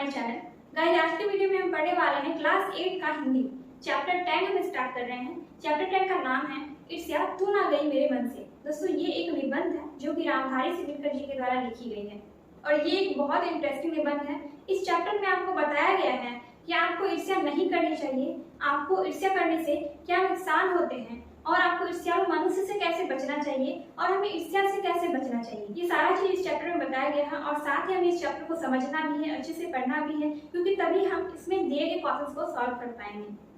My channel. Guys, आज के video में हम पढ़ने वाले हैं क्लास 8 का हिंदी चैप्टर 10 हम स्टार्ट कर रहे हैं। चैप्टर 10 का नाम है ईर्ष्या तू ना गई मेरे मन से। दोस्तों, ये एक निबंध है जो कि रामधारी सिद्दीकी जी के द्वारा लिखी गई है और ये एक बहुत इंटरेस्टिंग निबंध है। इस चैप्टर में आपको बताया गया है कि आपको ईर्ष्या नहीं करनी चाहिए, आपको ईर्ष्या करने से क्या नुकसान होते हैं और आपको ईर्ष्यालु मनुष्य से कैसे बचना चाहिए और हमें ईर्ष्या से कैसे बचना चाहिए। ये सारा चीज इस चैप्टर में बताया गया है और साथ ही हमें इस चैप्टर को समझना भी है, अच्छे से पढ़ना भी है, क्योंकि तभी हम इसमें दिए गए क्वेश्चंस को सॉल्व कर पाएंगे।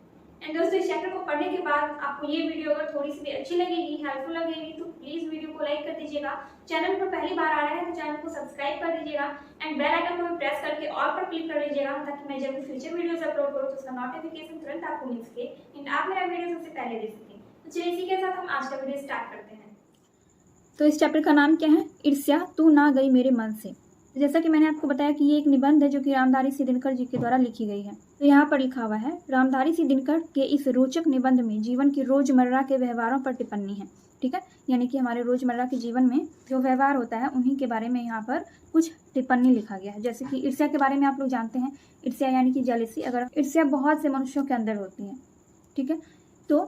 एंड दोस्तों, इस चैप्टर को पढ़ने के बाद आपको ये वीडियो अगर थोड़ी सी भी अच्छी लगेगी, हेल्पफुल लगेगी, तो प्लीज वीडियो को लाइक कर दीजिएगा। चैनल पर पहली बार आ रहे हैं तो चैनल को सब्सक्राइब कर दीजिएगा एंड बेल आइकन को भी प्रेस करके ऑल पर क्लिक कर लीजिएगा, ताकि मैं जब भी फ्यूचर वीडियोस अपलोड करूँ तो उसका नोटिफिकेशन तुरंत आपको मिल सके एंड आप मेरा वीडियो सबसे पहले देख सकें। तो चलिए इसी के साथ हम आज का वीडियो स्टार्ट करते हैं। तो इस चैप्टर का नाम क्या है? ईर्ष्या तू ना गई मेरे मन से। जैसा कि मैंने आपको बताया कि ये एक निबंध है जो कि रामधारी सिद्दीकी जी के द्वारा लिखी गई है। तो यहाँ पर लिखा हुआ है, रामधारी सिद्दीकी के इस रोचक निबंध में जीवन की रोजमर्रा के व्यवहारों पर टिप्पणी है। ठीक है, यानी कि हमारे रोजमर्रा के जीवन में जो व्यवहार होता है उन्हीं के बारे में यहाँ पर कुछ टिप्पणी लिखा गया है। जैसे कि ईर्ष्या के बारे में आप लोग जानते हैं, ईर्ष्या यानी कि जेलसी। अगर ईर्ष्या बहुत से मनुष्यों के अंदर होती है, ठीक है, तो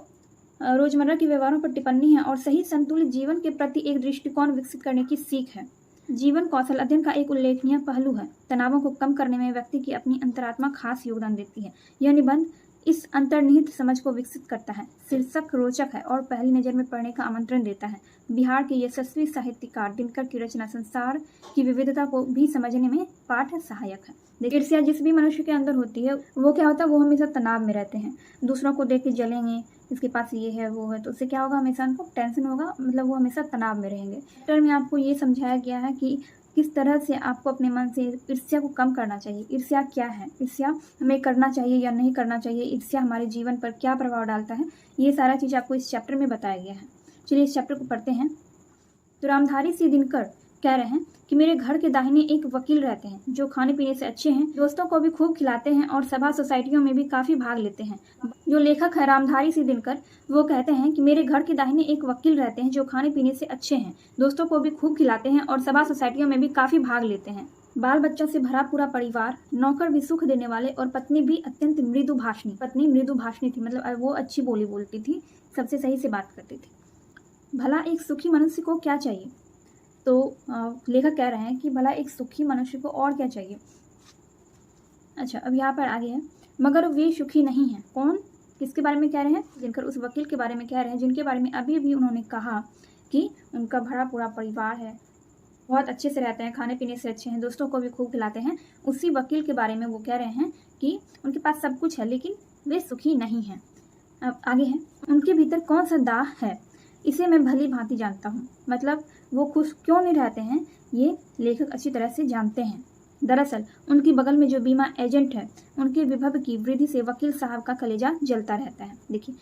रोजमर्रा के व्यवहारों पर टिप्पणी है और सही संतुलित जीवन के प्रति एक दृष्टिकोण विकसित करने की सीख है। जीवन कौशल अध्ययन का एक उल्लेखनीय पहलू है। तनावों को कम करने में व्यक्ति की अपनी अंतरात्मा खास योगदान देती है। यह निबंध इस अंतर्निहित समझ को विकसित करता है। शीर्षक रोचक है और पहली नज़र में पढ़ने का आमंत्रण देता है। बिहार के यशस्वी साहित्यकार दिनकर की रचना संसार की विविधता को भी समझने में पाठ सहायक है। देखिए, ईर्ष्या जिस भी मनुष्य के अंदर होती है वो क्या होता है, वो हमेशा तनाव में रहते हैं। दूसरों को देख के जलेंगे, इसके पास ये है वो है, तो उससे क्या होगा, हमेशा उनको टेंशन होगा, मतलब वो हमेशा तनाव में रहेंगे। चैप्टर में आपको ये समझाया गया है कि किस तरह से आपको अपने मन से ईर्ष्या को कम करना चाहिए। ईर्ष्या क्या है, ईर्ष्या हमें करना चाहिए या नहीं करना चाहिए, ईर्ष्या हमारे जीवन पर क्या प्रभाव डालता है, ये सारा चीज़ आपको इस चैप्टर में बताया गया है। चलिए इस चैप्टर को पढ़ते हैं। तो रामधारी सिद्दीकी कह रहे हैं कि मेरे घर के दाहिने एक वकील रहते हैं जो खाने पीने से अच्छे हैं, दोस्तों को भी खूब खिलाते हैं और सभा सोसाइटियों में भी काफ़ी भाग लेते हैं। जो लेखक है रामधारी सिद्दीकी, वो कहते हैं कि मेरे घर के दाहिने एक वकील रहते हैं जो खाने पीने से अच्छे हैं, दोस्तों को भी खूब खिलाते हैं और सभा सोसाइटियों में भी काफ़ी भाग लेते हैं। बाल बच्चों से भरा पूरा परिवार, नौकर भी सुख देने वाले और पत्नी भी अत्यंत मृदु भाषणी। पत्नी मृदु भाषणी थी, मतलब वो अच्छी बोली बोलती थी, सबसे सही से बात करती थी। भला एक सुखी मनुष्य को क्या चाहिए? तो लेखक कह रहे हैं कि भला एक सुखी मनुष्य को और क्या चाहिए। अच्छा, अब यहाँ पर आगे है, मगर वे सुखी नहीं हैं। कौन, किसके बारे में कह रहे हैं? जिनकर उस वकील के बारे में कह रहे हैं, जिनके बारे में अभी भी उन्होंने कहा कि उनका भरा पूरा परिवार है, बहुत अच्छे से रहते हैं, खाने पीने से अच्छे हैं, दोस्तों को भी खूब खिलाते हैं। उसी वकील के बारे में वो कह रहे हैं कि उनके पास सब कुछ है लेकिन वे सुखी नहीं हैं। अब आगे है, उनके भीतर कौन सा दाह है इसे मैं भली भांति जानता हूँ। मतलब वो खुश क्यों नहीं रहते हैं, ये लेखक अच्छी तरह से जानते हैं। दरअसल उनकी बगल में जो बीमा एजेंट है, उनके विभव की वृद्धि से वकील साहब का कलेजा जलता रहता है। देखिए,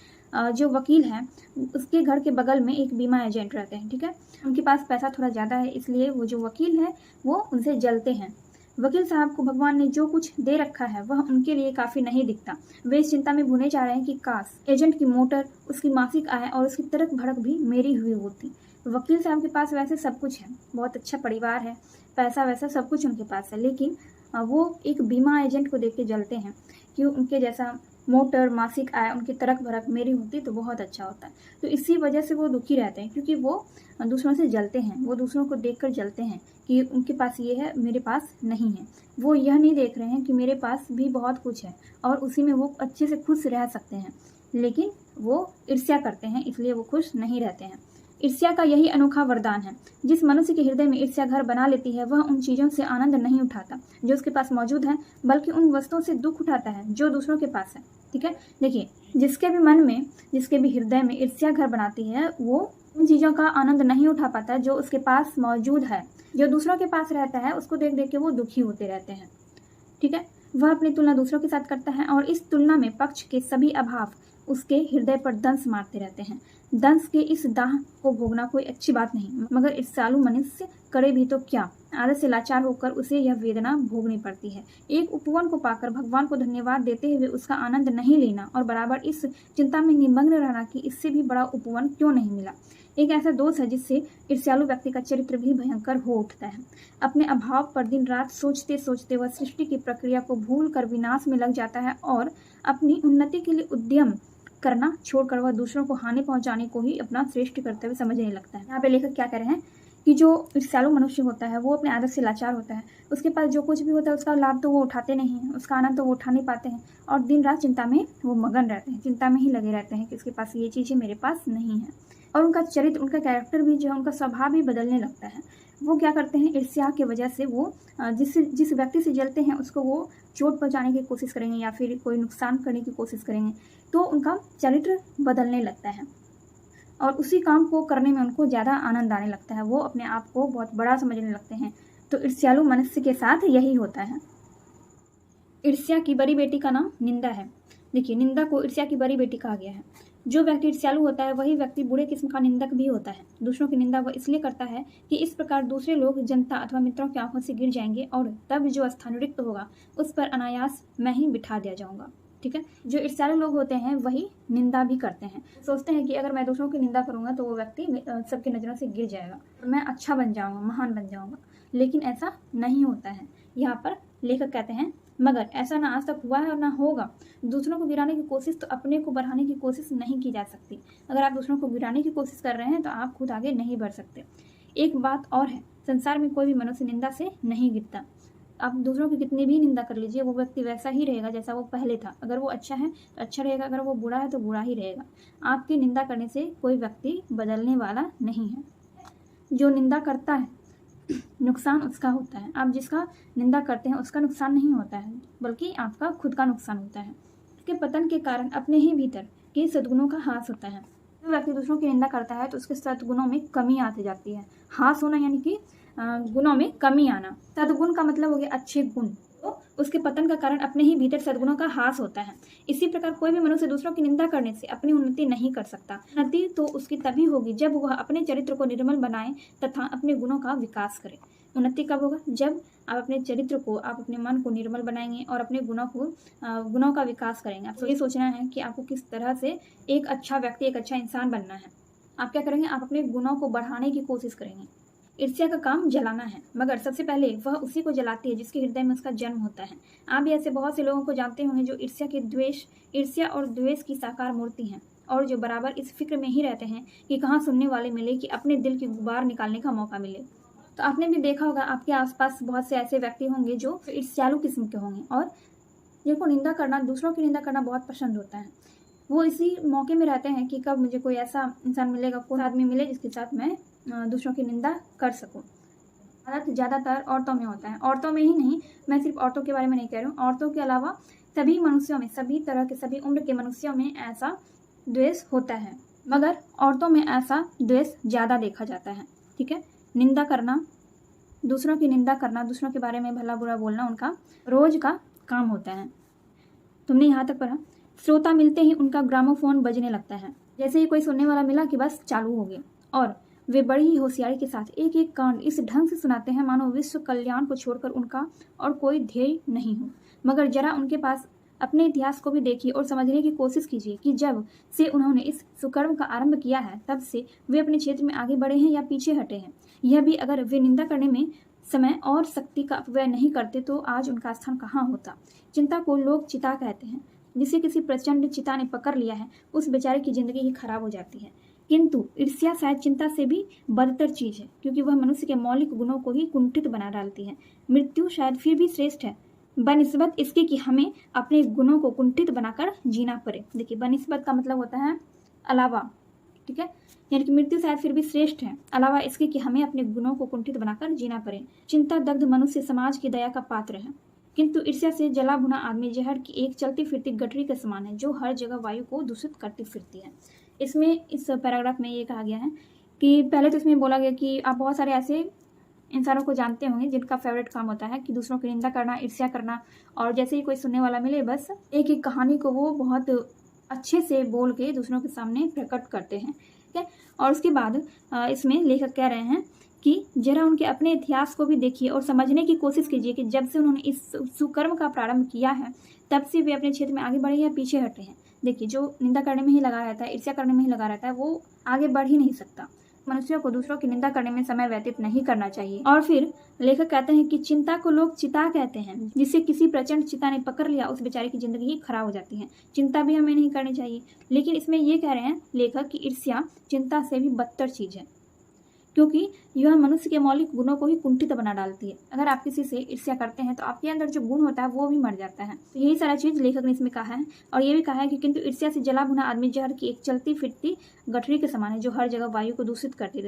जो वकील है उसके घर के बगल में एक बीमा एजेंट रहते हैं, ठीक है, उनके पास पैसा थोड़ा ज़्यादा है, इसलिए वो जो वकील है वो उनसे जलते हैं। वकील साहब को भगवान ने जो कुछ दे रखा है वह उनके लिए काफ़ी नहीं दिखता। वे इस चिंता में भुने जा रहे हैं कि काश एजेंट की मोटर, उसकी मासिक आय और उसकी तड़क भड़क भी मेरी हुई होती। वकील साहब के पास वैसे सब कुछ है, बहुत अच्छा परिवार है, पैसा वैसा सब कुछ उनके पास है, लेकिन वो एक बीमा एजेंट को देख के जलते हैं कि उनके जैसा मोटर, मासिक आय, उनकी तड़क भड़क मेरी होती तो बहुत अच्छा होता है। तो इसी वजह से वो दुखी रहते हैं, क्योंकि वो दूसरों से जलते हैं, वो दूसरों को देखकर जलते हैं कि उनके पास ये है, मेरे पास नहीं है। वो यह नहीं देख रहे हैं कि मेरे पास भी बहुत कुछ है और उसी में वो अच्छे से खुश रह सकते हैं, लेकिन वो ईर्ष्या करते हैं, इसलिए वो खुश नहीं रहते हैं। ईर्ष्या का यही अनोखा वरदान है। जिस मनुष्य के हृदय में ईर्ष्या घर बना लेती है वह उन चीज़ों से आनंद नहीं उठाता जो उसके पास मौजूद है, बल्कि उन वस्तुओं से दुख उठाता है जो दूसरों के पास है। ठीक है, देखिए, जिसके भी मन में, जिसके भी हृदय में ईर्ष्या घर बनाती है वो उन चीज़ों का आनंद नहीं उठा पाता जो उसके पास मौजूद है। जो दूसरों के पास रहता है उसको देख देख के वो दुखी होते रहते हैं। ठीक है, वह अपनी तुलना दूसरों के साथ करता है और इस तुलना में पक्ष के सभी अभाव उसके हृदय पर दंश मारते रहते हैं। दंश के इस दाह को भोगना कोई अच्छी बात नहीं, मगर ईर्ष्यालु मनुष्य करे भी तो क्या, आदत से लाचार होकर उसे यह वेदना भोगनी पड़ती है। एक उपवन को पाकर भगवान को धन्यवाद देते हुए उसका आनंद नहीं लेना और बराबर इस चिंता में निमग्न रहना कि इससे भी बड़ा उपवन क्यों नहीं मिला। एक ऐसा दोष है जिससे ईर्ष्यालु व्यक्ति का चरित्र भी भयंकर हो उठता है। अपने अभाव पर दिन रात सोचते सोचते वह सृष्टि की प्रक्रिया को भूल कर विनाश में लग जाता है और अपनी उन्नति के लिए उद्यम करना छोड़कर वह दूसरों को हानि पहुंचाने को ही अपना श्रेष्ठ कर्तव्य समझने लगता है। यहाँ पे लेखक क्या कह रहे हैं कि जो ईर्ष्यालु मनुष्य होता है वो अपने आदत से लाचार होता है। उसके पास जो कुछ भी होता है उसका लाभ तो वो उठाते नहीं हैं, उसका आनंद तो वो उठा नहीं पाते हैं और दिन रात चिंता में वो मगन रहते हैं, चिंता में ही लगे रहते हैं कि उसके पास ये चीज़ें मेरे पास नहीं है। और उनका चरित्र, उनका कैरेक्टर भी जो है, उनका स्वभाव भी बदलने लगता है। वो क्या करते हैं, ईर्ष्या की वजह से वो जिस व्यक्ति से जलते हैं उसको वो चोट पहुंचाने की कोशिश करेंगे या फिर कोई नुकसान करने की कोशिश करेंगे, तो उनका चरित्र बदलने लगता है और उसी काम को करने में उनको ज़्यादा आनंद आने लगता है। वो अपने आप को बहुत बड़ा समझने लगते हैं। तो ईर्ष्यालु मनुष्य के साथ यही होता है। ईर्ष्या की बड़ी बेटी का नाम निंदा है। देखिए, निंदा को ईर्ष्या की बड़ी बेटी कहा गया है। जो व्यक्ति ईर्ष्यालु होता है वही व्यक्ति बुरे किस्म का निंदक भी होता है। दूसरों की निंदा वह इसलिए करता है कि इस प्रकार दूसरे लोग जनता अथवा मित्रों की आंखों से गिर जाएंगे और तब जो स्थान रिक्त होगा उस पर अनायास मैं ही बिठा दिया जाऊंगा। ठीक है, जो ईर्ष्यालु लोग होते हैं वही निंदा भी करते हैं। सोचते हैं कि अगर मैं दूसरों की निंदा करूंगा तो वो व्यक्ति सबकी नज़रों से गिर जाएगा, मैं अच्छा बन जाऊंगा, महान बन जाऊंगा, लेकिन ऐसा नहीं होता है। यहाँ पर लेखक कहते हैं मगर ऐसा ना आज तक हुआ है और ना होगा। दूसरों को गिराने की कोशिश तो अपने को बढ़ाने की कोशिश नहीं की जा सकती। अगर आप दूसरों को गिराने की कोशिश कर रहे हैं तो आप खुद आगे नहीं बढ़ सकते। एक बात और है, संसार में कोई भी मनुष्य निंदा से नहीं गिरता। आप दूसरों की कितनी भी निंदा कर लीजिए, वो व्यक्ति वैसा ही रहेगा जैसा वो पहले था। अगर वो अच्छा है तो अच्छा रहेगा, अगर वो बुरा है तो बुरा ही रहेगा। आपकी निंदा करने से कोई व्यक्ति बदलने वाला नहीं है। जो निंदा करता है नुकसान उसका होता है। आप जिसका निंदा करते हैं उसका नुकसान नहीं होता है, बल्कि आपका खुद का नुकसान होता है। उसके पतन के कारण अपने ही भीतर के सद्गुणों का ह्रास होता है। जो व्यक्ति दूसरों की निंदा करता है तो उसके सद्गुणों में कमी आती जाती है। ह्रास होना यानी कि गुणों में कमी आना। सद्गुण का मतलब हो गया अच्छे गुण। तो उसके पतन का कारण अपने ही भीतर सद्गुणों का ह्रास होता है। इसी प्रकार कोई भी मनुष्य दूसरों की निंदा करने से अपनी उन्नति नहीं कर सकता। उन्नति तो उसकी तभी होगी जब वह अपने चरित्र को निर्मल बनाए तथा अपने गुणों का विकास करे। उन्नति कब होगा? जब आप अपने चरित्र को, आप अपने मन को निर्मल बनाएंगे और अपने गुणों का विकास करेंगे। आपको ये सोचना है कि आपको किस तरह से एक अच्छा व्यक्ति, एक अच्छा इंसान बनना है। आप क्या करेंगे? आप अपने गुणों को बढ़ाने की कोशिश करेंगे। ईर्ष्या का काम जलाना है, मगर सबसे पहले वह उसी को जलाती है जिसके हृदय में उसका जन्म होता है। आप भी ऐसे बहुत से लोगों को जानते होंगे जो ईर्ष्या और द्वेष की साकार मूर्ति हैं और जो बराबर इस फिक्र में ही रहते हैं कि कहाँ सुनने वाले मिले, कि अपने दिल की गुबार निकालने का मौका मिले। तो आपने भी देखा होगा आपके आसपास बहुत से ऐसे व्यक्ति होंगे जो ईर्ष्यालु किस्म के होंगे और जिनको निंदा करना, दूसरों की निंदा करना बहुत पसंद होता है। वो इसी मौके में रहते हैं कि कब मुझे कोई ऐसा इंसान मिलेगा, कोई आदमी मिले जिसके साथ मैं दूसरों की निंदा कर सकूं। आदत ज़्यादातर औरतों में होता है। औरतों में ही नहीं, मैं सिर्फ औरतों के बारे में नहीं कह रही हूँ, औरतों के अलावा सभी मनुष्यों में, सभी तरह के, सभी उम्र के मनुष्यों में ऐसा द्वेष होता है, मगर औरतों में ऐसा द्वेष ज़्यादा देखा जाता है। ठीक है, निंदा करना, दूसरों की निंदा करना, दूसरों के बारे में भला बुरा बोलना उनका रोज का काम होता है। तुमने यहाँ तक पढ़ा, श्रोता मिलते ही उनका ग्रामोफोन बजने लगता है। जैसे ही कोई सुनने वाला मिला कि बस चालू हो गया, और वे बड़ी ही होशियारी के साथ एक एक कांड इस ढंग से सुनाते हैं मानो विश्व कल्याण को छोड़कर उनका और कोई ध्येय नहीं हो। मगर जरा उनके पास अपने इतिहास को भी देखिए और समझने की कोशिश कीजिए कि जब से उन्होंने इस सुकर्म का आरंभ किया है तब से वे अपने क्षेत्र में आगे बढ़े हैं या पीछे हटे हैं। यह भी अगर वे निंदा करने में समय और शक्ति का अपव्यय नहीं करते तो आज उनका स्थान कहाँ होता। चिंता को लोग चिता कहते हैं। जिसे किसी प्रचंड चिता ने पकड़ लिया है उस बेचारे की जिंदगी ही खराब हो जाती है। किंतु ईर्ष्या शायद चिंता से भी बदतर चीज है, क्योंकि वह मनुष्य के मौलिक गुणों को ही कुंठित बना डालती है। मृत्यु शायद फिर भी श्रेष्ठ है बनिस्बत इसके कि हमें अपने गुणों को कुंठित बनाकर जीना पड़े। देखिए, बनिस्बत का मतलब होता है अलावा। ठीक है, यानी कि मृत्यु शायद फिर भी श्रेष्ठ है अलावा इसके कि हमें अपने गुणों को कुंठित बनाकर जीना पड़े। चिंता दग्ध मनुष्य समाज की दया का पात्र है, किंतु ईर्ष्या से जला भुना आदमी जहर की एक चलती फिरती गठरी के समान है जो हर जगह वायु को दूषित करती फिरती है। इसमें, इस पैराग्राफ में ये कहा गया है कि पहले तो इसमें बोला गया कि आप बहुत सारे ऐसे इंसानों को जानते होंगे जिनका फेवरेट काम होता है कि दूसरों की निंदा करना, ईर्ष्या करना, और जैसे ही कोई सुनने वाला मिले बस एक एक कहानी को वो बहुत अच्छे से बोल के दूसरों के सामने प्रकट करते हैं। ठीक है, और उसके बाद इसमें लेखक कह रहे हैं कि जरा उनके अपने इतिहास को भी देखिए और समझने की कोशिश कीजिए कि जब से उन्होंने इस सुकर्म का प्रारंभ किया है तब से वे अपने क्षेत्र में आगे बढ़े या पीछे हटे हैं। देखिए, जो निंदा करने में ही लगा रहता है, ईर्ष्या करने में ही लगा रहता है, वो आगे बढ़ ही नहीं सकता। मनुष्यों को दूसरों की निंदा करने में समय व्यतीत नहीं करना चाहिए। और फिर लेखक कहते हैं कि चिंता को लोग चिता कहते हैं, जिसे किसी प्रचंड चिता ने पकड़ लिया उस बेचारे की जिंदगी ही खराब हो जाती है। चिंता भी हमें नहीं करनी चाहिए। लेकिन इसमें ये कह रहे हैं लेखक कि ईर्ष्या चिंता से भी बदतर चीज है, क्योंकि यह मनुष्य के मौलिक गुणों को ही कुंठित बना डालती है। अगर आप किसी से ईर्ष्या करते हैं तो आपके अंदर जो गुण होता है वो भी मर जाता है। तो यही सारा चीज लेखक ने इसमें कहा है। और ये भी कहा है कि किंतु ईर्ष्या से जला भुना आदमी जहर की एक चलती फिरती गठरी के समान है, जो हर जगह वायु को दूषित करती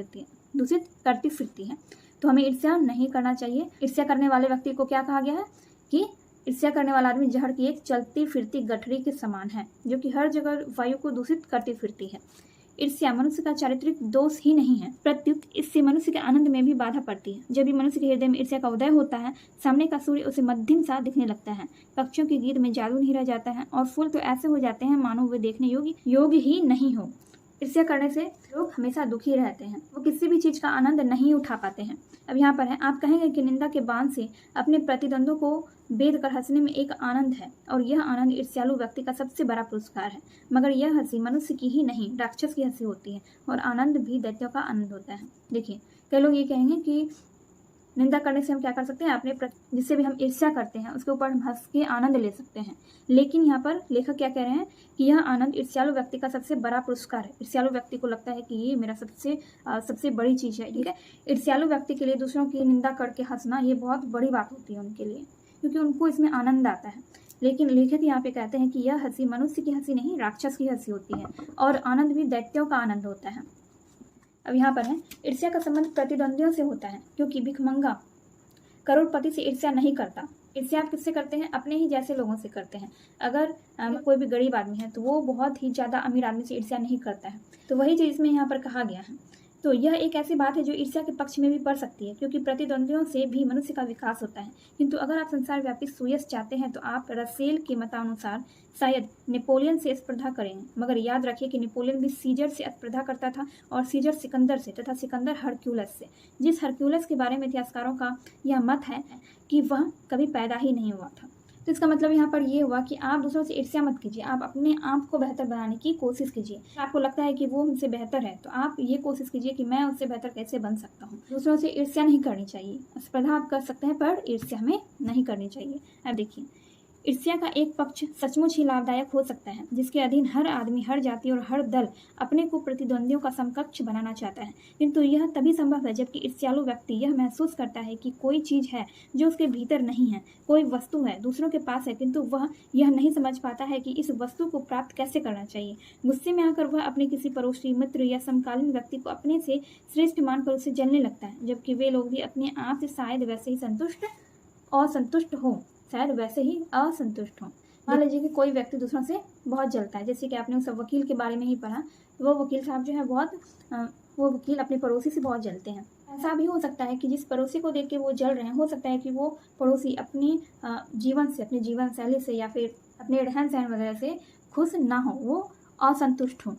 फिरती है। तो हमें ईर्ष्या नहीं करना चाहिए। ईर्ष्या करने वाले व्यक्ति को क्या कहा गया है कि ईर्ष्या करने वाला आदमी जहर की एक चलती फिरती गठरी के समान है, जो कि हर जगह वायु को दूषित करती फिरती है। ईर्ष्या मनुष्य का चारित्रिक दोष ही नहीं है, प्रत्युत इससे मनुष्य के आनंद में भी बाधा पड़ती है। जब भी मनुष्य के हृदय में ईर्ष्या का उदय होता है, सामने का सूर्य उसे मध्यम सा दिखने लगता है, पक्षियों के गीत में जादू नहीं रह जाता है, और फूल तो ऐसे हो जाते हैं मानो वे देखने योग्य ही नहीं हो। ईर्ष्या करने से लोग हमेशा दुखी रहते हैं, वो किसी भी चीज का आनंद नहीं उठा पाते हैं। अब यहाँ पर है, आप कहेंगे कि निंदा के बाण से अपने प्रतिद्वंद्वों को बेद कर हंसने में एक आनंद है, और यह आनंद ईर्ष्यालु व्यक्ति का सबसे बड़ा पुरस्कार है। मगर यह हंसी मनुष्य की ही नहीं, राक्षस की हंसी होती है, और आनंद भी दैत्यों का आनंद होता है। देखिए, कई लोग ये कहेंगे कि निंदा करने से हम क्या कर सकते हैं, अपने जिससे भी हम ईर्ष्या करते हैं उसके ऊपर हम हंस के आनंद ले सकते हैं। लेकिन यहाँ पर लेखक क्या कह रहे हैं कि यह आनंद ईर्ष्यालु व्यक्ति का सबसे बड़ा पुरस्कार है। ईर्ष्यालु व्यक्ति को लगता है कि ये मेरा सबसे बड़ी चीज़ है। ठीक है, ईर्ष्यालु व्यक्ति के लिए दूसरों की निंदा करके हंसना ये बहुत बड़ी बात होती है उनके लिए, क्योंकि उनको इसमें आनंद आता है। लेकिन लेखक यहाँ पे कहते हैं कि यह हंसी मनुष्य की हंसी नहीं, राक्षस की हंसी होती है, और आनंद भी दैत्यों का आनंद होता है। अब यहाँ पर है, ईर्ष्या का संबंध प्रतिद्वंदियों से होता है, क्योंकि भिखमंगा करोड़पति से ईर्ष्या नहीं करता। ईर्ष्या आप किससे करते हैं, अपने ही जैसे लोगों से करते हैं। अगर कोई भी गरीब आदमी है तो वो बहुत ही ज़्यादा अमीर आदमी से ईर्ष्या नहीं करता है। तो वही चीज़ इसमें यहाँ पर कहा गया है। तो यह एक ऐसी बात है जो ईर्ष्या के पक्ष में भी पड़ सकती है, क्योंकि प्रतिद्वंदियों से भी मनुष्य का विकास होता है। किंतु अगर आप संसार व्यापी सुयश चाहते हैं तो आप रसेल के मतानुसार शायद नेपोलियन से स्पर्धा करेंगे। मगर याद रखिए कि नेपोलियन भी सीजर से स्पर्धा करता था, और सीजर सिकंदर से, तथा सिकंदर हरक्यूलस से। जिस हरक्यूलस के बारे में इतिहासकारों का यह मत है कि वह कभी पैदा ही नहीं हुआ था। तो इसका मतलब यहाँ पर ये हुआ कि आप दूसरों से ईर्ष्या मत कीजिए, आप अपने आप को बेहतर बनाने की कोशिश कीजिए। आपको लगता है कि वो हमसे बेहतर है तो आप ये कोशिश कीजिए कि मैं उससे बेहतर कैसे बन सकता हूँ। दूसरों से ईर्ष्या नहीं करनी चाहिए। स्पर्धा आप कर सकते हैं पर ईर्ष्या में नहीं करनी चाहिए। अब देखिए, ईर्ष्या का एक पक्ष सचमुच ही लाभदायक हो सकता है, जिसके अधीन हर आदमी, हर जाति और हर दल अपने को प्रतिद्वंदियों का समकक्ष बनाना चाहता है। किंतु यह तभी संभव है जबकि ईर्ष्यालु व्यक्ति यह महसूस करता है कि कोई चीज़ है जो उसके भीतर नहीं है, कोई वस्तु है दूसरों के पास है, किंतु वह यह नहीं समझ पाता है कि इस वस्तु को प्राप्त कैसे करना चाहिए। गुस्से में आकर वह अपने किसी पड़ोसी, मित्र या समकालीन व्यक्ति को अपने से श्रेष्ठ मानकर उसे जलने लगता है, जबकि वे लोग भी अपने आप से शायद वैसे ही असंतुष्ट हो। मान लीजिए कि कोई व्यक्ति दूसरों से बहुत जलता है, जैसे कि आपने उस वकील के बारे में ही पढ़ा। वो वकील साहब जो है वो वकील अपने पड़ोसी से बहुत जलते हैं। ऐसा भी हो सकता है कि जिस पड़ोसी को देख के वो जल रहे हैं, हो सकता है कि वो पड़ोसी अपनी अपने जीवन शैली से या फिर अपने रहन सहन वगैरह से खुश ना हो, वो असंतुष्ट हो।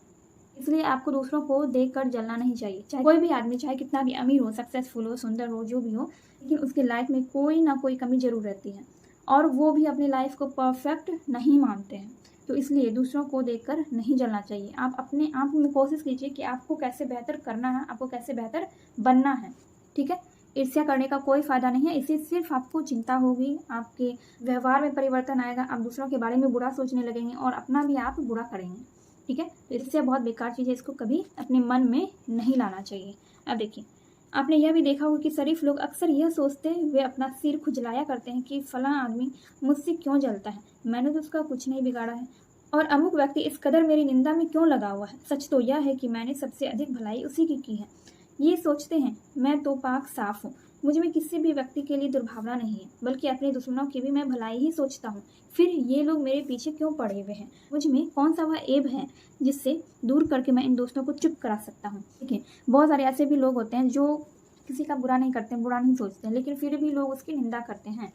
इसलिए आपको दूसरों को देखकर जलना नहीं चाहिए। चाहे कोई भी आदमी, चाहे कितना भी अमीर हो, सक्सेसफुल हो, सुंदर हो, जो भी हो, लेकिन उसकी लाइफ में कोई ना कोई कमी जरूर रहती है, और वो भी अपनी लाइफ को परफेक्ट नहीं मानते हैं। तो इसलिए दूसरों को देखकर नहीं जलना चाहिए। आप अपने आप में कोशिश कीजिए कि आपको कैसे बेहतर करना है, आपको कैसे बेहतर बनना है। ठीक है, ईर्ष्या करने का कोई फायदा नहीं है। इससे सिर्फ आपको चिंता होगी, आपके व्यवहार में परिवर्तन आएगा, आप दूसरों के बारे में बुरा सोचने लगेंगे और अपना भी आप बुरा करेंगे। ठीक है, तो ईर्ष्या बहुत बेकार चीज़ है, इसको कभी अपने मन में नहीं लाना चाहिए। अब देखिए, आपने यह भी देखा होगा कि शरीफ लोग अक्सर यह सोचते हुए अपना सिर खुजलाया करते हैं कि फलां आदमी मुझसे क्यों जलता है, मैंने तो उसका कुछ नहीं बिगाड़ा है, और अमुक व्यक्ति इस कदर मेरी निंदा में क्यों लगा हुआ है। सच तो यह है कि मैंने सबसे अधिक भलाई उसी की है। ये सोचते हैं मैं तो पाक साफ हूँ, मुझ में किसी भी व्यक्ति के लिए दुर्भावना नहीं है, बल्कि अपने दुश्मनों की भी मैं भलाई ही सोचता हूँ। फिर ये लोग मेरे पीछे क्यों पड़े हुए हैं, मुझ में कौन सा वह ऐब है जिससे दूर करके मैं इन दोस्तों को चुप करा सकता हूँ। ठीक है, बहुत सारे ऐसे भी लोग होते हैं जो किसी का बुरा नहीं करते, बुरा नहीं सोचते, लेकिन फिर भी लोग उसकी निंदा करते हैं।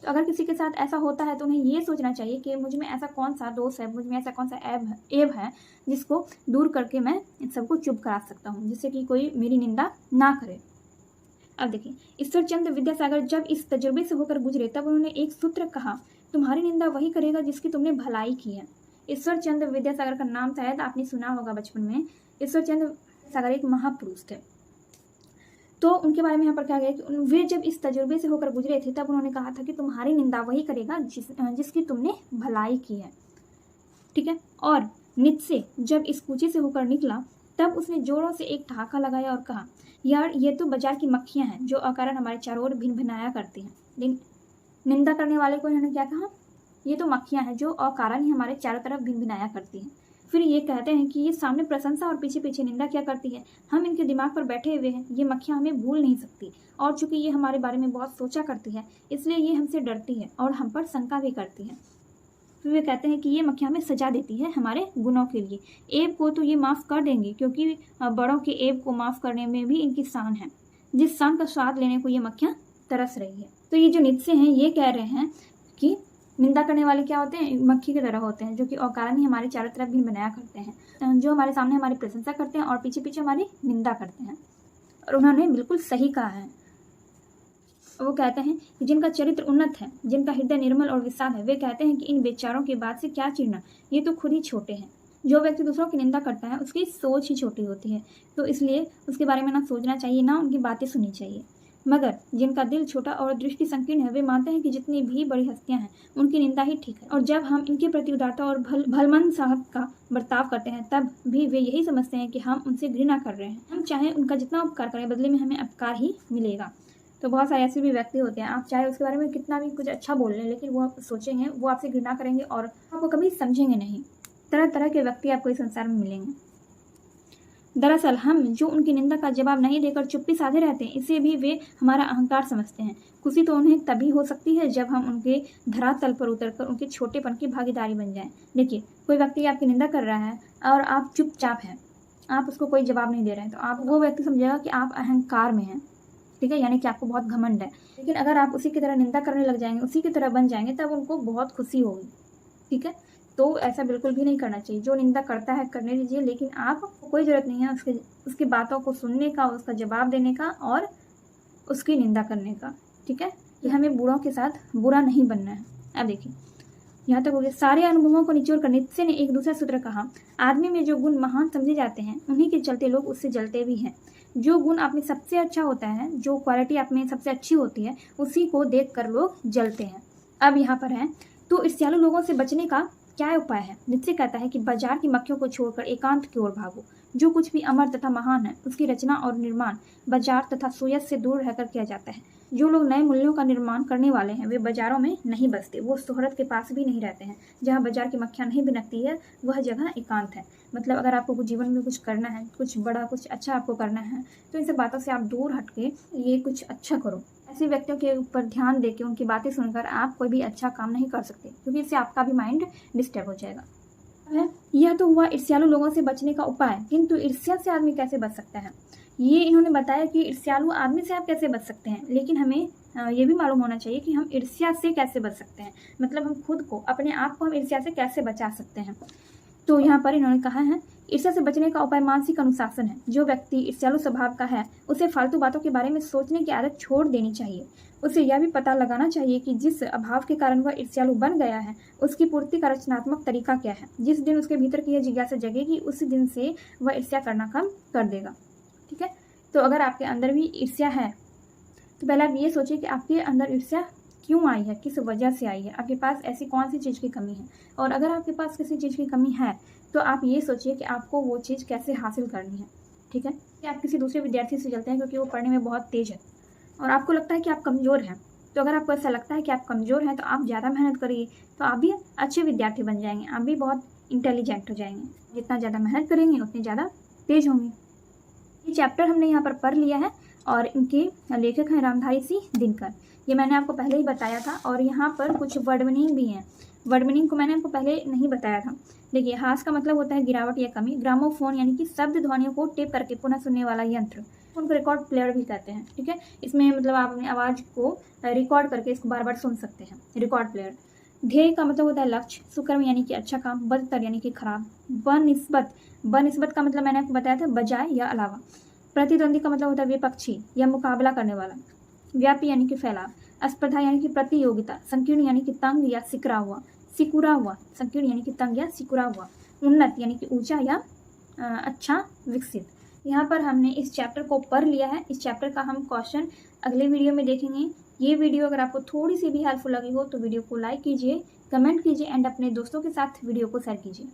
तो अगर किसी के साथ ऐसा होता है तो उन्हें ये सोचना चाहिए कि मुझ में ऐसा कौन सा दोष है, मुझ में ऐसा कौन सा ऐब है जिसको दूर करके मैं इन सबको चुप करा सकता हूँ, जिससे कि कोई मेरी निंदा ना करे। अब देखिए, ईश्वरचंद्र विद्यासागर जब इस तजुर्बे से होकर गुजरे तब उन्होंने एक सूत्र कहा, तुम्हारी निंदा वही करेगा जिसकी तुमने भलाई की है। ईश्वरचंद्र विद्यासागर का नाम शायद आपने सुना होगा बचपन में। ईश्वरचंद्र सागर एक महापुरुष थे। तो उनके बारे में यहाँ पर क्या गया कि वे जब इस तजुर्बे से होकर गुजरे थे तब उन्होंने कहा था कि तुम्हारी निंदा वही करेगा जिसकी तुमने भलाई की है, ठीक है। और नीत्शे जब इस कूचे से होकर निकला तब उसने जोरों से एक ठहाका लगाया और कहा, यार ये तो बाजार की मक्खियाँ हैं जो अकारण हमारे चारों ओर भिन भिनाया करती हैं। निंदा करने वाले को इन्होंने क्या कहा, ये तो मक्खियाँ हैं जो अकारण ही हमारे चारों तरफ भिन भिनाया करती हैं। फिर ये कहते हैं कि ये सामने प्रशंसा और पीछे पीछे निंदा क्या करती है, हम इनके दिमाग पर बैठे हुए हैं, ये मक्खियाँ हमें भूल नहीं सकती और चूंकि ये हमारे बारे में बहुत सोचा करती है इसलिए ये हमसे डरती है और हम पर शंका भी करती है। फिर वे कहते हैं कि ये मक्खियाँ हमें सजा देती है हमारे गुनों के लिए, ऐब को तो ये माफ़ कर देंगी क्योंकि बड़ों के ऐब को माफ़ करने में भी इनकी शान है, जिस शान का स्वाद लेने को ये मक्खियाँ तरस रही है। तो ये जो नीत्शे हैं ये कह रहे हैं कि निंदा करने वाले क्या होते हैं, मक्खी की तरह होते हैं जो कि अकारण ही हमारे चारों तरफ भिन बनाया करते हैं, जो हमारे सामने हमारी प्रशंसा करते हैं और पीछे पीछे हमारी निंदा करते हैं। और उन्होंने बिल्कुल सही कहा है। वो कहते हैं कि जिनका चरित्र उन्नत है, जिनका हृदय निर्मल और विशाल है, वे कहते हैं कि इन बेचारों की बात से क्या चिढ़ना, ये तो खुद ही छोटे हैं। जो व्यक्ति दूसरों की निंदा करता है उसकी सोच ही छोटी होती है, तो इसलिए उसके बारे में ना सोचना चाहिए ना उनकी बातें सुननी चाहिए। मगर जिनका दिल छोटा और दृष्टि संकीर्ण है वे मानते हैं कि जितनी भी बड़ी हस्तियां हैं उनकी निंदा ही ठीक है, और जब हम इनके प्रति उदारता और भलमन साहब का बर्ताव करते हैं तब भी वे यही समझते हैं कि हम उनसे घृणा कर रहे हैं, हम चाहे उनका जितना उपकार करें बदले में हमें अपकार ही मिलेगा। तो बहुत सारे ऐसे भी व्यक्ति होते हैं, आप चाहे उसके बारे में कितना भी कुछ अच्छा बोल लें लेकिन वो आप सोचेंगे, वो आपसे घृणा करेंगे और आपको कभी समझेंगे नहीं। तरह तरह के व्यक्ति आपको इस संसार में मिलेंगे। दरअसल हम जो उनकी निंदा का जवाब नहीं देकर चुप्पी साधे रहते हैं इसे भी वे हमारा अहंकार समझते हैं। खुशी तो उन्हें तभी हो सकती है जब हम उनके धरातल पर उतरकर उनके छोटेपन की भागीदारी बन जाएं। देखिए, कोई व्यक्ति आपकी निंदा कर रहा है और आप चुपचाप हैं, आप उसको कोई जवाब नहीं दे रहे हैं, तो आप वो व्यक्ति समझेगा कि आप अहंकार में हैं, ठीक है, यानी कि आपको बहुत घमंड है। लेकिन अगर आप उसी की तरह निंदा करने लग जाएंगे, उसी की तरह बन जाएंगे, तब उनको बहुत खुशी होगी, ठीक है। तो ऐसा बिल्कुल भी नहीं करना चाहिए। जो निंदा करता है करने दीजिए, लेकिन आपको कोई ज़रूरत नहीं है उसकी बातों को सुनने का, उसका जवाब देने का और उसकी निंदा करने का, ठीक है। कि हमें बुरों के साथ बुरा नहीं बनना है। अब देखिए, यहाँ तक हो गया। सारे अनुभवों को निचोड़ कर नीत्शे ने एक दूसरा सूत्र कहा, आदमी में जो गुण महान समझे जाते हैं उन्हीं के चलते लोग उससे जलते भी हैं। जो गुण आप में सबसे अच्छा होता है, जो क्वालिटी आप में सबसे अच्छी होती है, उसी को देख कर लोग जलते हैं। अब यहाँ पर है, तो ईर्ष्यालु लोगों से बचने का क्या उपाय है। नीत्शे कहता है कि बाजार की मक्खियों को छोड़कर एकांत की ओर भागो। जो कुछ भी अमर तथा महान है उसकी रचना और निर्माण बाजार तथा सुयस से दूर रहकर किया जाता है। जो लोग नए मूल्यों का निर्माण करने वाले हैं वे बाजारों में नहीं बसते, वो शोहरत के पास भी नहीं रहते हैं। जहाँ बाजार की मक्खियाँ नहीं भिनकती है वह जगह एकांत है। मतलब अगर आपको जीवन में कुछ करना है, कुछ बड़ा कुछ अच्छा आपको करना है, तो इन सब बातों से आप दूर हटके ये कुछ अच्छा करो। ऐसे व्यक्तियों के ऊपर ध्यान देके उनकी बातें सुनकर आप कोई भी अच्छा काम नहीं कर सकते, क्योंकि इससे आपका भी माइंड डिस्टर्ब हो जाएगा। यह तो हुआ ईर्ष्यालु लोगों से बचने का उपाय, किंतु ईर्ष्या से आदमी कैसे बच सकता है, ये इन्होंने बताया कि ईर्ष्यालु आदमी से आप कैसे बच सकते हैं। लेकिन हमें ये भी मालूम होना चाहिए कि हम ईर्ष्या से कैसे बच सकते हैं, मतलब हम खुद को, अपने आप को हम ईर्ष्या से कैसे बचा सकते हैं। तो यहाँ पर इन्होंने कहा है, ईर्ष्या से बचने का उपाय मानसिक अनुशासन है। जो व्यक्ति ईर्ष्यालु स्वभाव का है उसे फालतू बातों के बारे में सोचने की आदत छोड़ देनी चाहिए। उसे यह भी पता लगाना चाहिए कि जिस अभाव के कारण वह ईर्ष्यालु बन गया है उसकी पूर्ति का रचनात्मक तरीका क्या है। जिस दिन उसके भीतर की यह जिज्ञासा जगेगी उसी दिन से वह ईर्ष्या करना कम कर देगा, ठीक है। तो अगर आपके अंदर भी ईर्ष्या है तो पहले आप ये सोचिए कि आपके अंदर ईर्ष्या क्यों आई है, किस वजह से आई है, आपके पास ऐसी कौन सी चीज़ की कमी है। और अगर आपके पास किसी चीज़ की कमी है तो आप ये सोचिए कि आपको वो चीज़ कैसे हासिल करनी है, ठीक है। कि आप किसी दूसरे विद्यार्थी से चलते हैं क्योंकि वो पढ़ने में बहुत तेज़ है और आपको लगता है कि आप कमज़ोर हैं। तो अगर आपको ऐसा लगता है कि आप कमज़ोर हैं तो आप ज़्यादा मेहनत करिए, तो आप भी अच्छे विद्यार्थी बन जाएंगे, आप भी बहुत इंटेलिजेंट हो जाएंगे। जितना ज़्यादा मेहनत करेंगे उतने ज़्यादा तेज़ होंगे। ये चैप्टर हमने यहाँ पर पढ़ लिया है और इनके लेखक हैं रामधारी सिंह दिनकर। ये मैंने आपको पहले ही बताया था और यहाँ पर कुछ वर्ड मीनिंग भी हैं। वर्ड मीनिंग को मैंने आपको पहले नहीं बताया था। देखिए, हास का मतलब होता है गिरावट या कमी। ग्रामोफोन यानी कि शब्द ध्वनियों को टेप करके पुनः सुनने वाला यंत्र, उनको रिकॉर्ड प्लेयर भी कहते हैं, ठीक है। इसमें मतलब आप अपनी आवाज़ को रिकॉर्ड करके इसको बार बार सुन सकते हैं, रिकॉर्ड प्लेयर। ध्येय का मतलब होता है लक्ष्य। सुकर्म यानी कि अच्छा काम। बदतर यानी कि खराब। बनिस्बत का मतलब मैंने आपको बताया था बजाय या अलावा। प्रतिद्वंदी का मतलब होता है विपक्षी या मुकाबला करने वाला। व्यापी यानी कि फैलाव। स्पर्धा यानी कि प्रतियोगिता। संकीर्ण यानी कि तंग या सिकुरा हुआ। संकीर्ण यानी कि तंग या सिकुरा हुआ। उन्नत यानी कि ऊंचा या अच्छा विकसित। यहाँ पर हमने इस चैप्टर को पढ़ लिया है। इस चैप्टर का हम क्वेश्चन अगले वीडियो में देखेंगे। ये वीडियो अगर आपको थोड़ी सी भी हेल्पफुल लगी हो तो वीडियो को लाइक कीजिए, कमेंट कीजिए एंड अपने दोस्तों के साथ वीडियो को शेयर कीजिए।